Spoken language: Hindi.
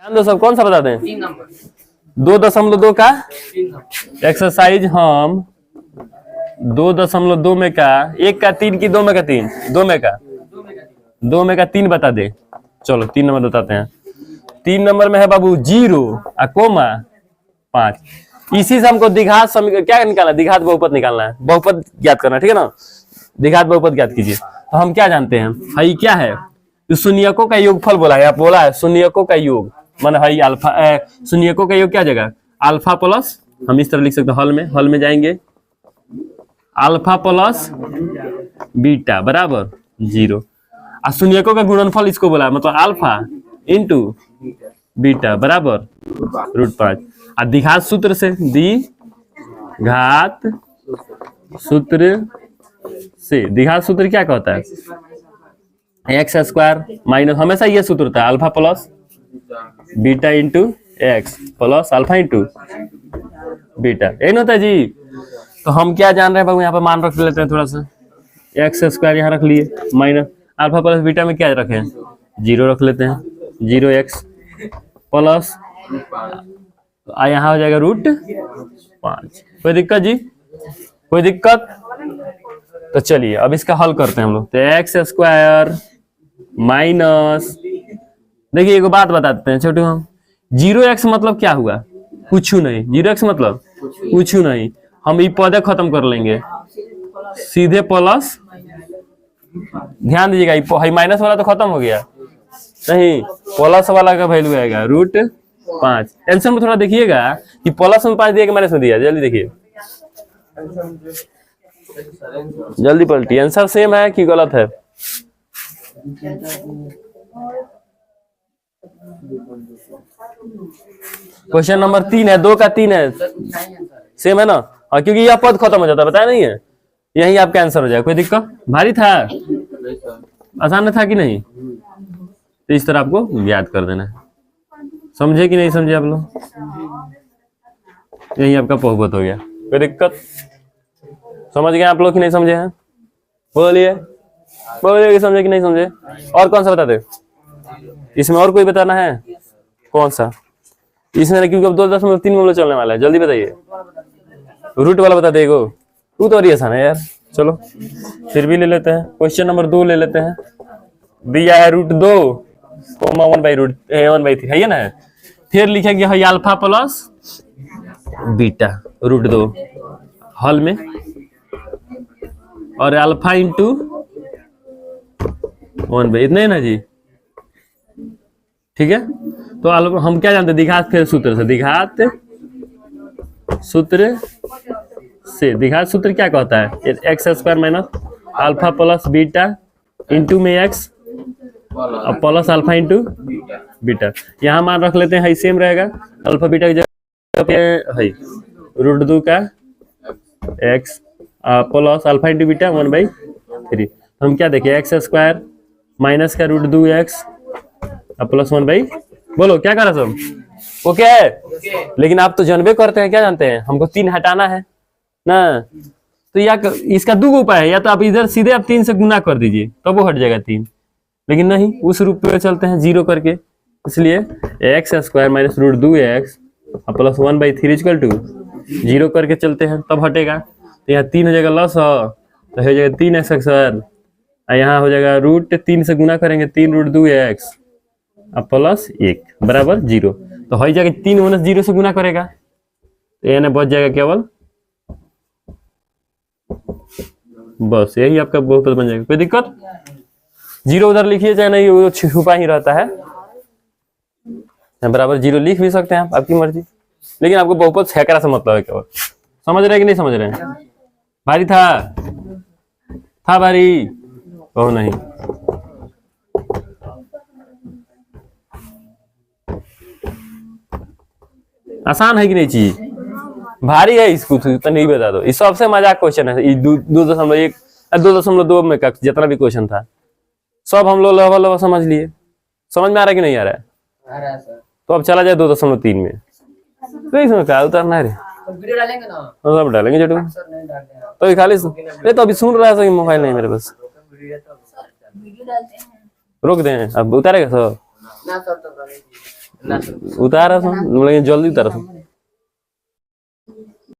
ध्यान दो सब, कौन सा बता दें? 2.2 का एक्सरसाइज हम 2.2 में का 1 का 3 की 2 में का 3 2 में का 3 बता दे। चलो 3 नंबर बताते हैं। 3 नंबर में है बाबू 0 कोमा 5। इसी से हमको द्विघात समीकरण क्या निकालना है? द्विघात बहुपद निकालना है, बहुपद ज्ञात करना है, ठीक है ना। द्विघात बहुपद ज्ञात कीजिए। तो हम क्या जानते हैं भाई, क्या है शून्यकों का योगफल बोला है, आप बोला है शून्यकों का योग, मान भाई अल्फा शून्यकों का योग क्या जगह अल्फा प्लस, हम इस तरह लिख सकते हैं, हल में जाएंगे अल्फा प्लस बीटा बराबर 0। और शून्यकों का गुणनफल इसको बोला है, मतलब अल्फा इंटू बीटा बराबर √5। और द्विघात सूत्र से, द्विघात सूत्र क्या कहता है? एक्स स्क्वायर माइनस, हमेशा ये सूत्र होता है alpha plus beta into x plus alpha into beta, यही होता है जी। तो हम क्या जान रहे हैं बाबू, यहाँ पे मान रख लेते हैं थोड़ा सा, एक्स स्क्वायर यहाँ रख लिए माइनस अल्फा प्लस बीटा में क्या रखे हैं 0 रख लेते हैं, 0x प्लस यहाँ हो जाएगा √5। कोई दिक्कत जी? कोई दिक्कत? तो चलिए अब इसका हल करते हैं हम लोग। तो एक्स स्क्वायर माइनस, देखिए एक बात बताते हैं छोटू, हम 0x मतलब क्या हुआ? कुछ नहीं। 0x मतलब कुछ नहीं। हम ये पदे खत्म कर लेंगे, सीधे प्लस, ध्यान दीजिएगा ये माइनस वाला तो खत्म हो गया, नहीं प्लस वाला का वैल्यू आएगा √5। आंसर में थोड़ा देखिएगा कि प्लस में 5 दिया कि माइनस में दिया, जल्दी देखिए, जल्दी पलटी। आंसर सेम है कि गलत है? क्वेश्चन नंबर 3 है, 2 का 3 है, सेम है ना। हाँ, क्योंकि यह पद खत्म हो जाता है, बताया नहीं है, यही आपका आंसर हो जाएगा। कोई दिक्कत? भारी था, आसान था कि नहीं? तो इस तरह आपको याद कर देना है। समझे कि नहीं समझे आप लोग? यही आपका बहुपद हो गया। कोई दिक्कत? समझ गए आप लोग कि नहीं समझे हैं? बोलिए बोलिए कि समझे कि नहीं समझे। और कौन सा बता दे? इसमें और कोई बताना है? कौन सा? इसमें क्योंकि अब 2.3 में चलने वाला है, जल्दी बताइए। रूट वाला बता देगो, तू तो और आसान है यार। चलो फिर भी ले लेते हैं, क्वेश्चन नंबर 2 ले लेते हैं। दिया है √2 कोमा 1/3 है ना। फिर लिखा गया है अल्फा प्लस बीटा √2 हल में, और अल्फा इंटू 1/, इतने ना जी, ठीक है। तो हम क्या जानते हैं द्विघात फिर सूत्र से, द्विघात सूत्र क्या कहता है? X square minus alpha plus beta into में x plus alpha into beta. यहाँ मान रख लेते हैं, सेम रहेगा, अल्फा बीटा की जगह पे है √2 का x plus alpha into beta 1/3। हम क्या देखें, एक्स स्क्वायर माइनस का √2x प्लस 1/, बोलो क्या करा सब? ओके है? लेकिन आप तो जानबे करते हैं, क्या जानते हैं, हमको 3 हटाना है ना। तो या इसका 2 उपाय है, या तो आप इधर सीधे आप 3 से गुना कर दीजिए तब वो हट जाएगा 3, लेकिन नहीं, उस रूप पे चलते हैं 0 करके, इसलिए x square minus √2x plus 1/3 = 0 करके चलते हैं, तब हटेगा। तो यहाँ 3 हो जाएगा लॉस, तो हो जाएगा 3x स्क्वायर, यहाँ हो जाएगा √3 से गुना करेंगे 3 √2x प्लस 1 बराबर 0। तो हो जाएगा 3 - 0 से गुना करेगा, तो यहाँ बच जाएगा केवल, बस यही आपका बहुपद बन जाएगा। कोई दिक्कत? 0 उधर लिखिए चाहे नहीं, वो छुपा ही रहता है, बराबर 0 लिख भी सकते हैं आप, आपकी मर्जी, लेकिन आपको बहुपद सैकड़ा से मतलब है केवल। समझ रहे हैं कि नहीं समझ रहे हैं? भारी था भारी, कहो नहीं। आसान है कि नहीं चीज? भारी है, इसको तो नहीं बता दो। इस सबसे मजाक क्वेश्चन है 2.1 2.2 में का जितना भी क्वेश्चन था सब हम लोग लवा समझ लिए। समझ में आ रहा है कि नहीं आ रहा है? तो अब चला जाए 2.3 में, तो इसमें क्या उतरना है रे? वीडियो डालेंगे ना, सब डालेंगे जटू, तो खाली नहीं, तो अभी सुन रहा है, मोबाइल नहीं मेरे पास, रोक दें अब उतारेगा सब। उतारा था, लेकिन जल्दी उतारा था।